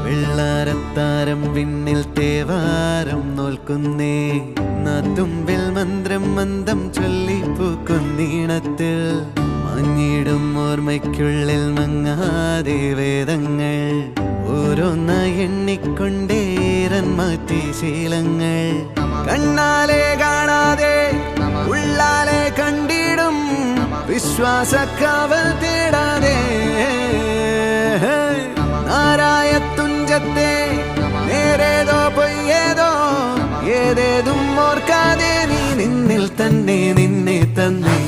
വെള്ളാരത്താരം വിണ്ണിൽ തേവാരം നോൽക്കുന്നേ നാത്തുമ്പിൽ മന്ത്രം മന്ദം ചൊല്ലിപ്പൂക്കുന്നീണത്തിൽ മങ്ങിടും ഓർമ്മയ്ക്കുള്ളിൽ മങ്ങാതെ വേദങ്ങൾ ഓരോന്നായി എണ്ണിക്കൊണ്ടേരൻ മാറ്റി ശീലങ്ങൾ കണ്ണാലെ കാണാതെ ഉള്ളാലെ കണ്ടിടും വിശ്വാസക്കാവൽ തേടാതെ നാരായ തുഞ്ചത്തെ നേരേതോ പൊയ്യേതോ ഏതേതും ഓർക്കാതെ നീ നിന്നിൽ തന്നെ നിന്നെ തന്നെ